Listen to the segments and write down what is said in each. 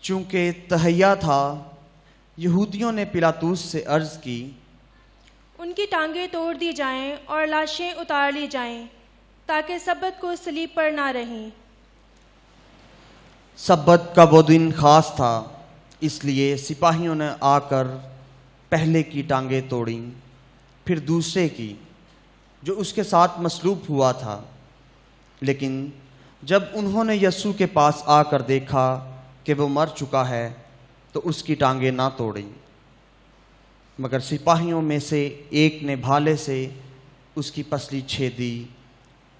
چونکہ تہیا تھا، یہودیوں نے پلاطوس سے عرض کی، ان کی ٹانگیں توڑ دی جائیں اور لاشیں اتار لی جائیں تاکہ سبت کو صلیب پر نہ رہیں۔ سبت کا وہ دن خاص تھا، اس لیے سپاہیوں نے آ کر پہلے کی ٹانگیں توڑیں، پھر دوسرے کی جو اس کے ساتھ مصلوب ہوا تھا۔ لیکن جب انہوں نے یسوع کے پاس آ کر دیکھا کہ وہ مر چکا ہے تو اس کی ٹانگیں نہ توڑیں، مگر سپاہیوں میں سے ایک نے بھالے سے اس کی پسلی چھیدی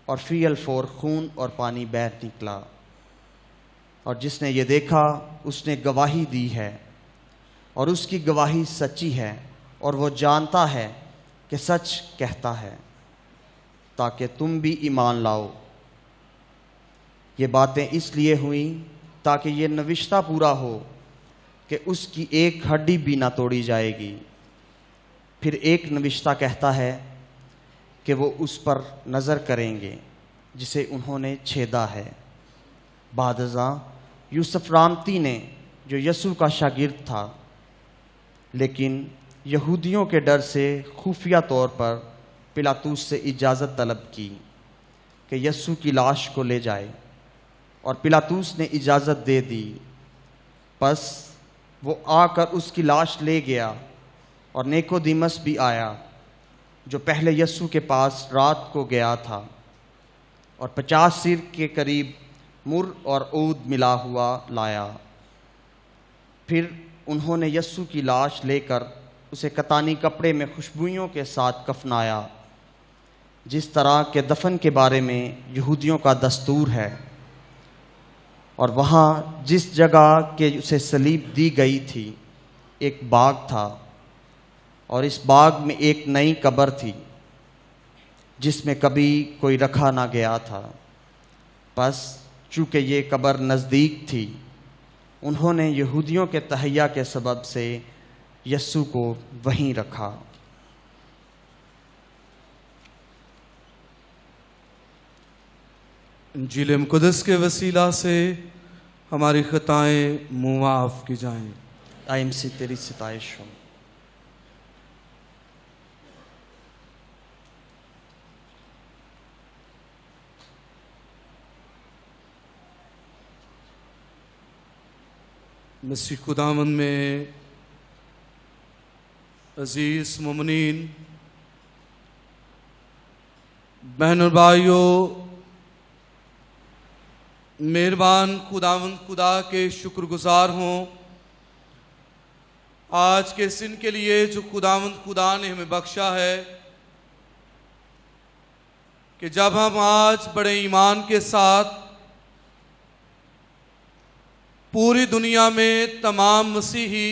اور فی الفور خون اور پانی بہہ نکلا۔ اور جس نے یہ دیکھا اس نے گواہی دی ہے، اور اس کی گواہی سچی ہے، اور وہ جانتا ہے کہ سچ کہتا ہے، تاکہ تم بھی ایمان لاؤ۔ یہ باتیں اس لیے ہوئیں تاکہ یہ نوشتہ پورا ہو کہ اس کی ایک ہڈی بھی نہ توڑی جائے گی۔ پھر ایک نوشتہ کہتا ہے کہ وہ اس پر نظر کریں گے جسے انہوں نے چھیدا ہے۔ بعد ازاں یوسف رامتی نے، جو یسوع کا شاگرد تھا، لیکن یہودیوں کے ڈر سے خفیہ طور پر پلاطوس سے اجازت طلب کی کہ یسوع کی لاش کو لے جائے، اور پلاطوس نے اجازت دے دی۔ پس وہ آ کر اس کی لاش لے گیا، اور نیکودیمس بھی آیا جو پہلے یسوع کے پاس رات کو گیا تھا، اور 50 سیر کے قریب مر اور عود ملا ہوا لایا۔ پھر انہوں نے یسوع کی لاش لے کر اسے کتانی کپڑے میں خوشبوئیوں کے ساتھ کفنایا، جس طرح کے دفن کے بارے میں یہودیوں کا دستور ہے۔ اور وہاں جس جگہ کے اسے صلیب دی گئی تھی ایک باغ تھا، اور اس باغ میں ایک نئی قبر تھی جس میں کبھی کوئی رکھا نہ گیا تھا۔ پس چونکہ یہ قبر نزدیک تھی، انہوں نے یہودیوں کے تہیا کے سبب سے یسوع کو وہیں رکھا۔ انجیل مقدس کے وسیلہ سے ہماری خطائیں معاف کی جائیں۔ آئم سے تیری ستائش ہو۔ مسیح خداوند میں عزیز مومنین، بہن اور بھائیوں، مہربان خداوند خدا کے شکر گزار ہوں آج کے سن کے لیے جو خداوند خدا نے ہمیں بخشا ہے، کہ جب ہم آج بڑے ایمان کے ساتھ پوری دنیا میں تمام مسیحی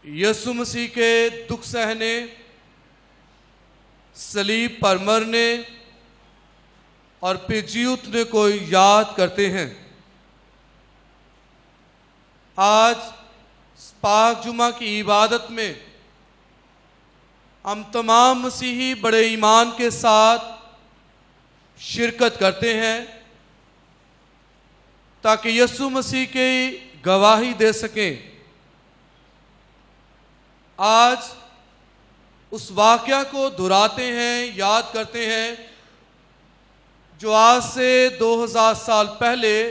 یسوع مسیح کے دکھ سہنے، صلیب پر مرنے اور پھر جی اٹھنے کو یاد کرتے ہیں۔ آج پاک جمعہ کی عبادت میں ہم تمام مسیحی بڑے ایمان کے ساتھ شرکت کرتے ہیں تاکہ یسوع مسیح کی گواہی دے سکیں۔ آج اس واقعہ کو دہراتے ہیں، یاد کرتے ہیں، جو آج سے 2000 سال پہلے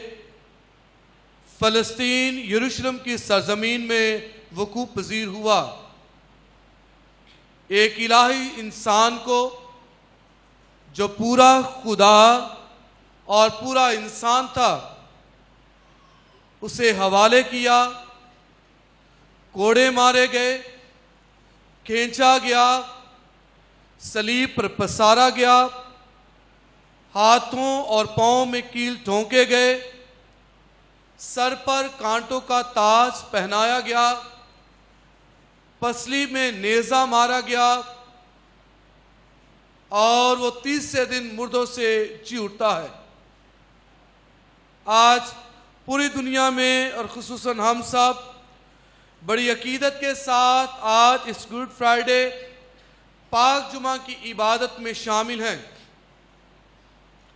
فلسطین یروشلم کی سرزمین میں وقوع پذیر ہوا۔ ایک الہی انسان کو جو پورا خدا اور پورا انسان تھا، اسے حوالے کیا، کوڑے مارے گئے، کھینچا گیا، صلیب پر پسارا گیا، ہاتھوں اور پاؤں میں کیل ٹھونکے گئے، سر پر کانٹوں کا تاج پہنایا گیا، پسلی میں نیزہ مارا گیا، اور وہ 30 دن مردوں سے جی اٹھتا ہے۔ آج پوری دنیا میں اور خصوصاً ہم سب بڑی عقیدت کے ساتھ آج اس گڈ فرائیڈے پاک جمعہ کی عبادت میں شامل ہیں،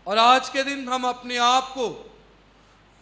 اور آج کے دن ہم اپنے آپ کو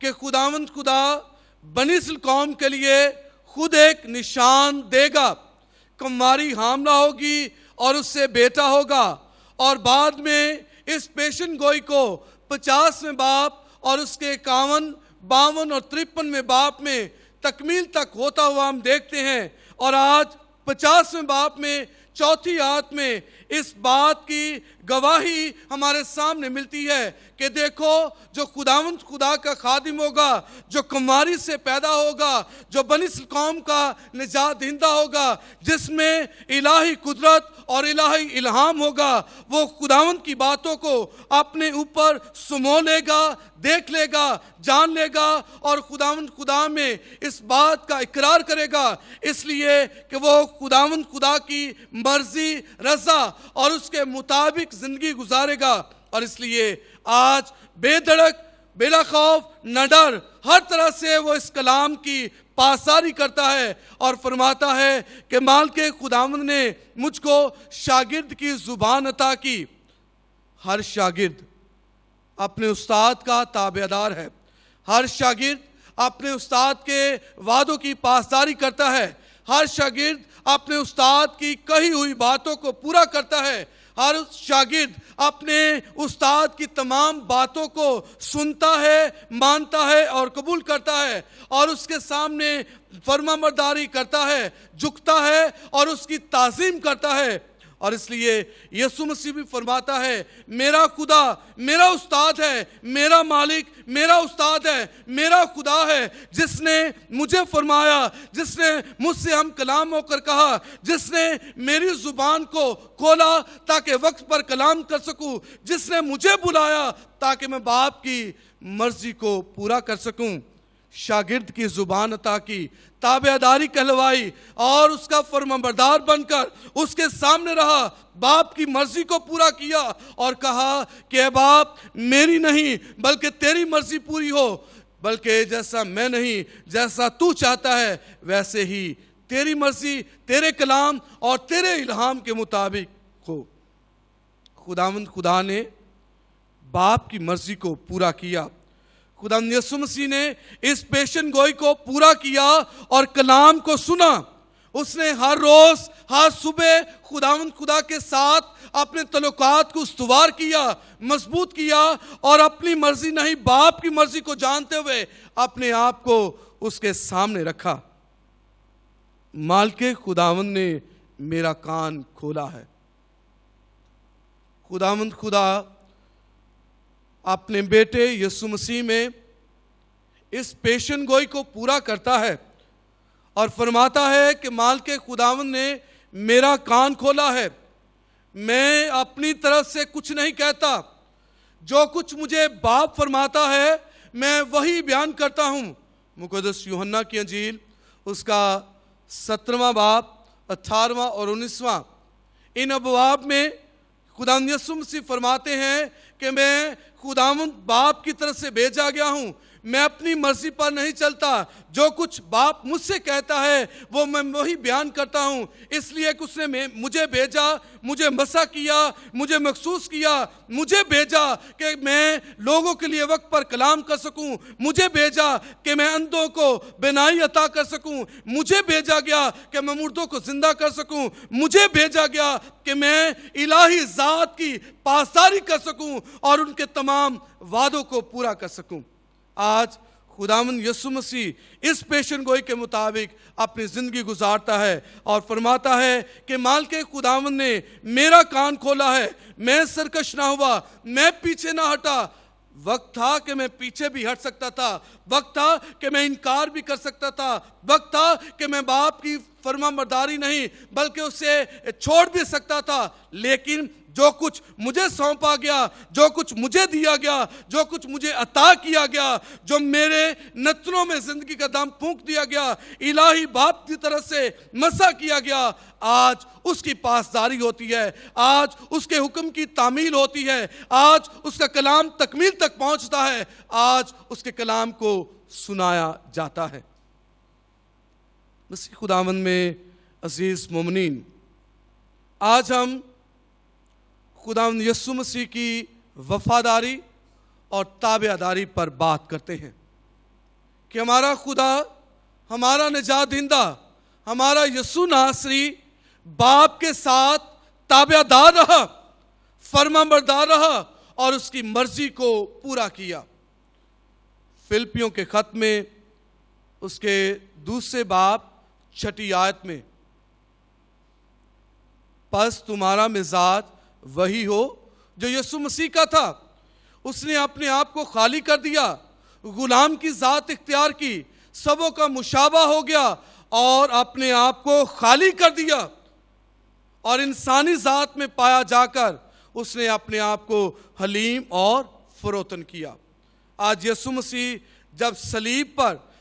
کہ خداوند خدا بنی اسرائیل قوم کے لیے خود ایک نشان دے گا. کمواری حاملہ ہوگی اور اس سے بیٹا ہوگا. اور بعد میں اس پیشن گوئی کو 50ویں باپ اور اس کے 51, 52 اور 53ویں باپ میں تکمیل تک ہوتا ہوا ہم دیکھتے ہیں. اور آج 50ویں باپ میں 4تھی آیت میں اس بات کی گواہی ہمارے سامنے ملتی ہے کہ دیکھو جو خداوند خدا کا خادم ہوگا, جو کمواری سے پیدا ہوگا, جو بنی اسرائیل قوم کا نجات دہندہ ہوگا, جس میں الہی قدرت اور الہی الہام ہوگا, وہ خداوند کی باتوں کو اپنے اوپر سمو لے گا, دیکھ لے گا, جان لے گا اور خداوند خدا میں اس بات کا اقرار کرے گا, اس لیے کہ وہ خداوند خدا کی مرضی, رضا اور اس کے مطابق زندگی گزارے گا. اور اس لیے آج بے دھڑک, بلا خوف, نہ ڈر, ہر طرح سے وہ اس کلام کی پاسداری کرتا ہے اور فرماتا ہے کہ مالک خداوند نے مجھ کو شاگرد کی زبان عطا کی. ہر شاگرد اپنے استاد کا تابعدار ہے. ہر شاگرد اپنے استاد کے وعدوں کی پاسداری کرتا ہے. ہر شاگرد اپنے استاد کی کہی ہوئی باتوں کو پورا کرتا ہے. ہر شاگرد اپنے استاد کی تمام باتوں کو سنتا ہے, مانتا ہے اور قبول کرتا ہے اور اس کے سامنے فرمانبرداری کرتا ہے, جھکتا ہے اور اس کی تعظیم کرتا ہے. اور اس لیے یسوع مسیح بھی فرماتا ہے میرا خدا میرا استاد ہے, میرا مالک میرا استاد ہے, میرا خدا ہے جس نے مجھے فرمایا, جس نے مجھ سے ہم کلام ہو کر کہا, جس نے میری زبان کو کھولا تاکہ وقت پر کلام کر سکوں, جس نے مجھے بلایا تاکہ میں باپ کی مرضی کو پورا کر سکوں. شاگرد کی زبان عطا کی, تابعداری کہلوائی اور اس کا فرمانبردار بن کر اس کے سامنے رہا, باپ کی مرضی کو پورا کیا اور کہا کہ اے باپ میری نہیں بلکہ تیری مرضی پوری ہو, بلکہ جیسا میں نہیں جیسا تو چاہتا ہے ویسے ہی تیری مرضی, تیرے کلام اور تیرے الہام کے مطابق ہو. خداوند خدا نے باپ کی مرضی کو پورا کیا. خداوند یسوع مسیح نے اس پیشن گوئی کو پورا کیا اور کلام کو سنا. اس نے ہر روز ہر صبح خداوند خدا کے ساتھ اپنے تعلقات کو استوار کیا, مضبوط کیا اور اپنی مرضی نہیں باپ کی مرضی کو جانتے ہوئے اپنے آپ کو اس کے سامنے رکھا. مالک خداوند نے میرا کان کھولا ہے. خداوند خدا اپنے بیٹے یسوع مسیح میں اس پیشن گوئی کو پورا کرتا ہے اور فرماتا ہے کہ مالک خداوند نے میرا کان کھولا ہے. میں اپنی طرف سے کچھ نہیں کہتا, جو کچھ مجھے باپ فرماتا ہے میں وہی بیان کرتا ہوں. مقدس یوحنا کی انجیل اس کا 17واں باب 18واں اور 19واں, ان ابواب میں خداوند یسوع مسیح فرماتے ہیں کہ میں خداوند باپ کی طرف سے بھیجا گیا ہوں, میں اپنی مرضی پر نہیں چلتا, جو کچھ باپ مجھ سے کہتا ہے وہ میں وہی بیان کرتا ہوں. اس لیے کہ اس نے مجھے بھیجا, مجھے مسح کیا, مجھے مخصوص کیا, مجھے بھیجا کہ میں لوگوں کے لیے وقت پر کلام کر سکوں, مجھے بھیجا کہ میں اندھوں کو بینائی عطا کر سکوں, مجھے بھیجا گیا کہ میں مردوں کو زندہ کر سکوں, مجھے بھیجا گیا کہ میں الہی ذات کی پاسداری کر سکوں اور ان کے تمام وعدوں کو پورا کر سکوں. آج خداوند یسوع مسیح اس پیشن گوئی کے مطابق اپنی زندگی گزارتا ہے اور فرماتا ہے کہ مالک خداوند نے میرا کان کھولا ہے, میں سرکش نہ ہوا, میں پیچھے نہ ہٹا. وقت تھا کہ میں پیچھے بھی ہٹ سکتا تھا, وقت تھا کہ میں انکار بھی کر سکتا تھا, وقت تھا کہ میں باپ کی فرمانبرداری نہیں بلکہ اسے چھوڑ بھی سکتا تھا, لیکن جو کچھ مجھے سونپا گیا, جو کچھ مجھے دیا گیا, جو کچھ مجھے عطا کیا گیا, جو میرے نتنوں میں زندگی کا دم پھونک دیا گیا, الہی باپ کی طرف سے مسح کیا گیا, آج اس کی پاسداری ہوتی ہے, آج اس کے حکم کی تعمیل ہوتی ہے, آج اس کا کلام تکمیل تک پہنچتا ہے, آج اس کے کلام کو سنایا جاتا ہے. مسیح خداوند میں عزیز مومنین, آج ہم خداوند یسوع مسیح کی وفاداری اور تابعداری پر بات کرتے ہیں. کہ ہمارا خدا، ہمارا نجات دہندہ، ہمارا یسوع ناصری باپ کے ساتھ تابع دار رہا، فرما بردار رہا اور اس کی مرضی کو پورا کیا۔ فلپیوں کے خط میں اس کے 2 باب 6 آیت میں، پس تمہارا مزاج وہی ہو جو یسوع مسیح کا تھا، اس نے اپنے آپ کو خالی کر دیا، غلام کی ذات اختیار کی، سبوں کا مشابہ ہو گیا اور اپنے آپ کو خالی کر دیا، اور انسانی ذات میں پایا جا کر اس نے اپنے آپ کو حلیم اور فروتن کیا۔ آج یسوع مسیح جب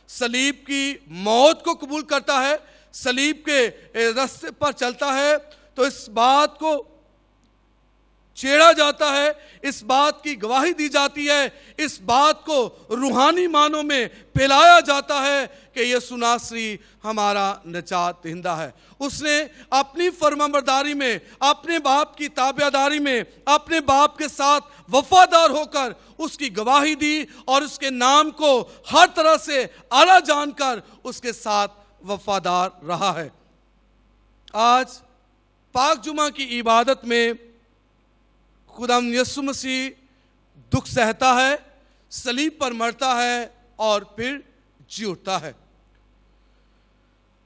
صلیب کی موت کو قبول کرتا ہے، صلیب کے راستے پر چلتا ہے، تو اس بات کو چھیڑا جاتا ہے، اس بات کی گواہی دی جاتی ہے، اس بات کو روحانی معنوں میں پھیلایا جاتا ہے کہ یسوع ناصری ہمارا نجات دہندہ ہے۔ اس نے اپنی فرمانبرداری میں، اپنے باپ کی تابعداری میں، اپنے باپ کے ساتھ وفادار ہو کر اس کی گواہی دی اور اس کے نام کو ہر طرح سے اعلیٰ جان کر اس کے ساتھ وفادار رہا ہے۔ آج پاک جمعہ کی عبادت میں خدا یسوع مسیح دکھ سہتا ہے، صلیب پر مرتا ہے اور پھر جی اٹھتا ہے۔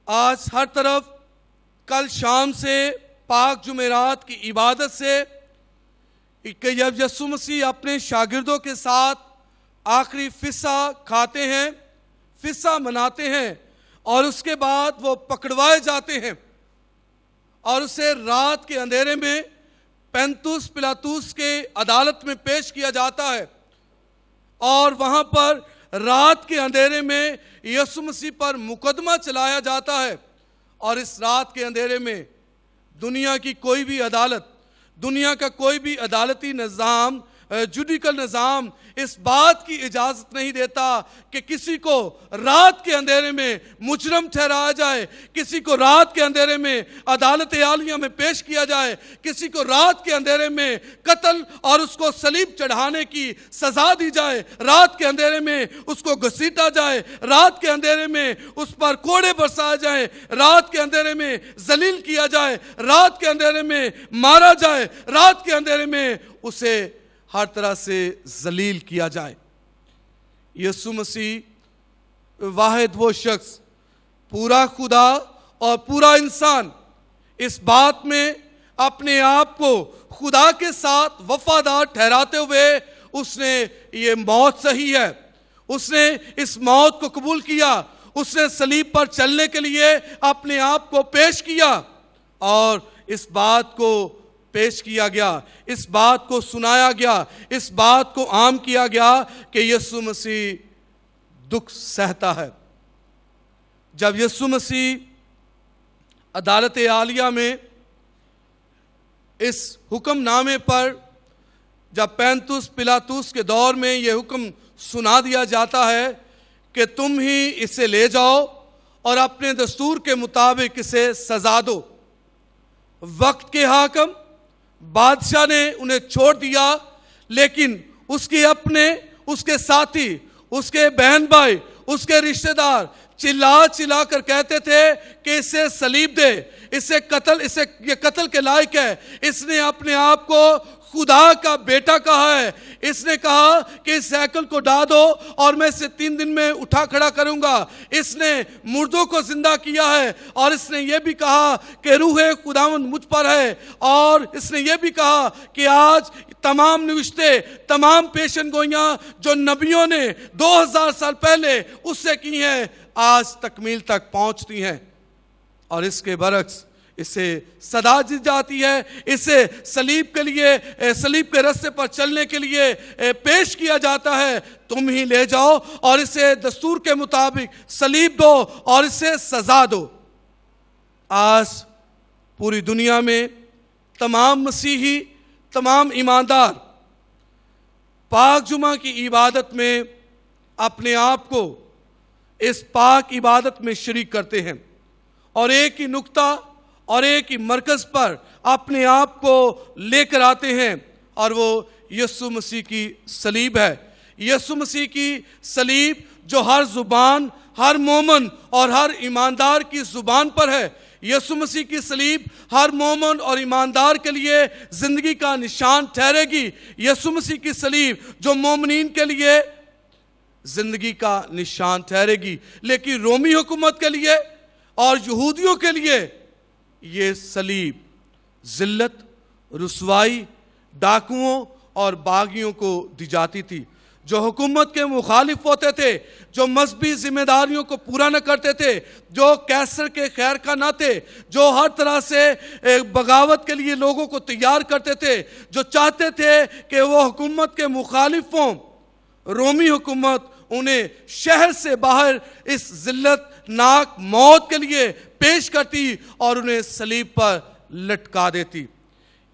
آج ہر طرف کل شام سے پاک جمعرات کی عبادت سے کہ جب یسوع مسیح اپنے شاگردوں کے ساتھ آخری فصح کھاتے ہیں، فصح مناتے ہیں، اور اس کے بعد وہ پکڑوائے جاتے ہیں اور اسے رات کے اندھیرے میں پینتوس پلاطوس کے عدالت میں پیش کیا جاتا ہے، اور وہاں پر رات کے اندھیرے میں یسوع مسیح پر مقدمہ چلایا جاتا ہے، اور اس رات کے اندھیرے میں دنیا کی کوئی بھی عدالت، دنیا کا کوئی بھی عدالتی نظام، جوڈیکل نظام اس بات کی اجازت نہیں دیتا کہ کسی کو رات کے اندھیرے میں مجرم ٹھہرایا جائے، کسی کو رات کے اندھیرے میں عدالت عالیہ میں پیش کیا جائے، کسی کو رات کے اندھیرے میں قتل اور اس کو صلیب چڑھانے کی سزا دی جائے، رات کے اندھیرے میں اس کو گھسیٹا جائے، رات کے اندھیرے میں اس پر کوڑے برسائے جائیں، رات کے اندھیرے میں ذلیل کیا جائے، رات کے اندھیرے میں مارا جائے، رات کے اندھیرے میں اسے ہر طرح سے ذلیل کیا جائے۔ یسوع مسیح واحد وہ شخص، پورا خدا اور پورا انسان، اس بات میں اپنے آپ کو خدا کے ساتھ وفادار ٹھہراتے ہوئے اس نے یہ موت سہی ہے، اس نے اس موت کو قبول کیا، اس نے صلیب پر چلنے کے لیے اپنے آپ کو پیش کیا، اور اس بات کو پیش کیا گیا، اس بات کو سنایا گیا، اس بات کو عام کیا گیا کہ یسوع مسیح دکھ سہتا ہے۔ جب یسوع مسیح عدالت عالیہ میں اس حکم نامے پر جب پینتوس پلاطوس کے دور میں یہ حکم سنا دیا جاتا ہے کہ تم ہی اسے لے جاؤ اور اپنے دستور کے مطابق اسے سزا دو، وقت کے حاکم بادشاہ نے انہیں چھوڑ دیا، لیکن اس کے اپنے، اس کے ساتھی، اس کے بہن بھائی، اس کے رشتہ دار چلا کر کہتے تھے کہ اسے صلیب دے، اسے یہ قتل کے لائق ہے، اس نے اپنے آپ کو خدا کا بیٹا کہا ہے، اس نے کہا کہ اس ہیکل کو ڈھا دو اور میں اسے 3 دن میں اٹھا کھڑا کروں گا، اس نے مردوں کو زندہ کیا ہے، اور اس نے یہ بھی کہا کہ روح خداوند مجھ پر ہے، اور اس نے یہ بھی کہا کہ آج تمام نوشتے، تمام پیشن گوئیاں جو نبیوں نے 2000 سال پہلے اس سے کی ہیں آج تکمیل تک پہنچتی ہیں، اور اس کے برعکس اسے صدا دی جاتی ہے، اسے صلیب کے لیے، صلیب کے راستے پر چلنے کے لیے پیش کیا جاتا ہے، تم ہی لے جاؤ اور اسے دستور کے مطابق صلیب دو اور اسے سزا دو۔ آج پوری دنیا میں تمام مسیحی، تمام ایماندار پاک جمعہ کی عبادت میں اپنے آپ کو اس پاک عبادت میں شریک کرتے ہیں، اور ایک ہی نقطہ اور ایک ہی مرکز پر اپنے آپ کو لے کر آتے ہیں، اور وہ یسوع مسیح کی صلیب ہے۔ یسوع مسیح کی صلیب جو ہر زبان، ہر مومن اور ہر ایماندار کی زبان پر ہے۔ یسوع مسیح کی صلیب ہر مومن اور ایماندار کے لیے زندگی کا نشان ٹھہرے گی۔ یسوع مسیح کی صلیب جو مومنین کے لیے زندگی کا نشان ٹھہرے گی، لیکن رومی حکومت کے لیے اور یہودیوں کے لیے یہ صلیب ذلت، رسوائی، ڈاکوؤں اور باغیوں کو دی جاتی تھی۔ جو حکومت کے مخالف ہوتے تھے، جو مذہبی ذمہ داریوں کو پورا نہ کرتے تھے، جو کیسر کے خیر کا نہ تھے، جو ہر طرح سے بغاوت کے لیے لوگوں کو تیار کرتے تھے، جو چاہتے تھے کہ وہ حکومت کے مخالف ہوں، رومی حکومت انہیں شہر سے باہر اس ذلت ناک موت کے لیے پیش کرتی اور انہیں صلیب پر لٹکا دیتی۔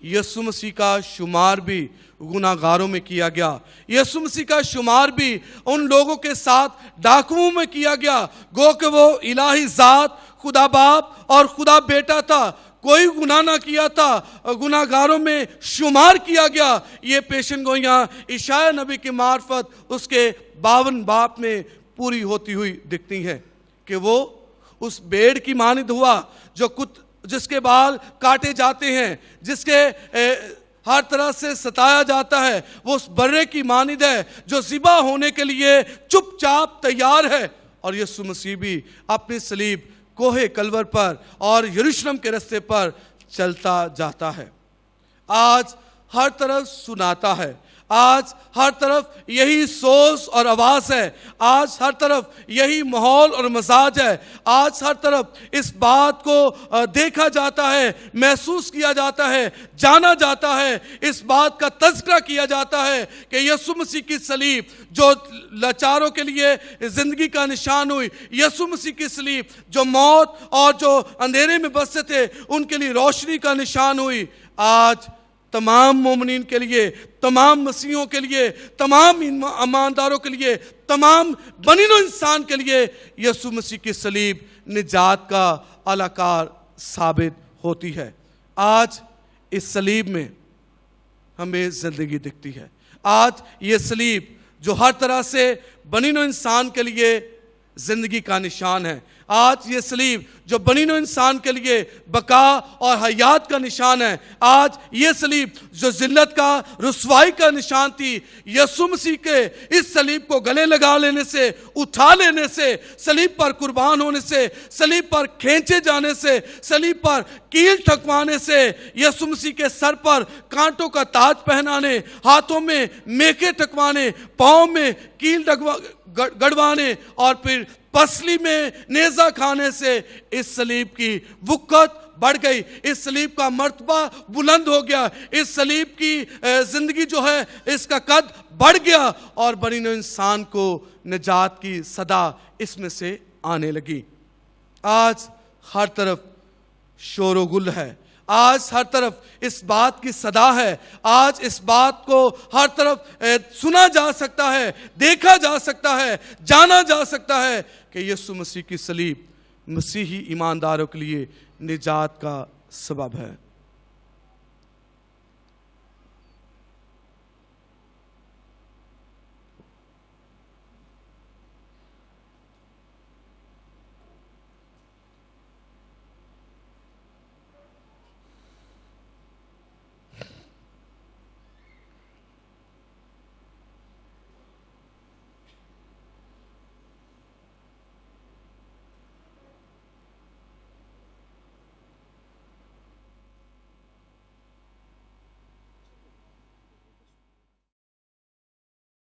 یسوع مسیح کا شمار بھی گناہ گاروں میں کیا گیا۔ یسوع مسیح کا شمار بھی ان لوگوں کے ساتھ ڈاکوؤں میں کیا گیا، گو کہ وہ الہی ذات، خدا باپ اور خدا بیٹا تھا، کوئی گناہ نہ کیا تھا، گناہ گاروں میں شمار کیا گیا۔ یہ پیشن گوئیاں اشعیاء نبی کی معرفت اس کے 52 باب میں پوری ہوتی ہوئی دکھتی ہیں کہ وہ اس بھیڑ کی مانند ہوا جو جس کے بال کاٹے جاتے ہیں، جس کے ہر طرح سے ستایا جاتا ہے، وہ اس برے کی مانند ہے جو ذبح ہونے کے لیے چپ چاپ تیار ہے۔ اور یسوع مسیح بھی اپنی صلیب کوہ کلور پر اور یروشلم کے رستے پر چلتا جاتا ہے۔ آج ہر طرف سناتا ہے، آج ہر طرف یہی سوز اور آواز ہے، آج ہر طرف یہی ماحول اور مزاج ہے، آج ہر طرف اس بات کو دیکھا جاتا ہے، محسوس کیا جاتا ہے، جانا جاتا ہے، اس بات کا تذکرہ کیا جاتا ہے کہ یسوع مسیح کی صلیب جو لاچاروں کے لیے زندگی کا نشان ہوئی، یسوع مسیح کی صلیب جو موت اور جو اندھیرے میں بستے تھے ان کے لیے روشنی کا نشان ہوئی، آج تمام مومنین کے لیے، تمام مسیحوں کے لیے، تمام ایمانداروں کے لیے، تمام بنی نوع انسان کے لیے یسوع مسیح کی صلیب نجات کا اعلیٰ کار ثابت ہوتی ہے۔ آج اس صلیب میں ہمیں زندگی دکھتی ہے۔ آج یہ صلیب جو ہر طرح سے بنی نوع انسان کے لیے زندگی کا نشان ہے، آج یہ صلیب جو بنی نوع انسان کے لیے بقا اور حیات کا نشان ہے، آج یہ صلیب جو ذلت کا، رسوائی کا نشان تھی، یسوع مسیح کے اس صلیب کو گلے لگا لینے سے، اٹھا لینے سے، صلیب پر قربان ہونے سے، صلیب پر کھینچے جانے سے، صلیب پر کیل ٹھکوانے سے، یسوع مسیح کے سر پر کانٹوں کا تاج پہنانے، ہاتھوں میں میکے ٹھکوانے، پاؤں میں کیل گڑوانے اور پھر پسلی میں نیزہ کھانے سے اس صلیب کی وقت بڑھ گئی، اس صلیب کا مرتبہ بلند ہو گیا، اس صلیب کی زندگی جو ہے اس کا قد بڑھ گیا اور بنی نوع انسان کو نجات کی صدا اس میں سے آنے لگی۔ آج ہر طرف شور و گل ہے، آج ہر طرف اس بات کی صدا ہے، آج اس بات کو ہر طرف سنا جا سکتا ہے، دیکھا جا سکتا ہے، جانا جا سکتا ہے کہ یسوع مسیح کی صلیب مسیحی ایمانداروں کے لیے نجات کا سبب ہے۔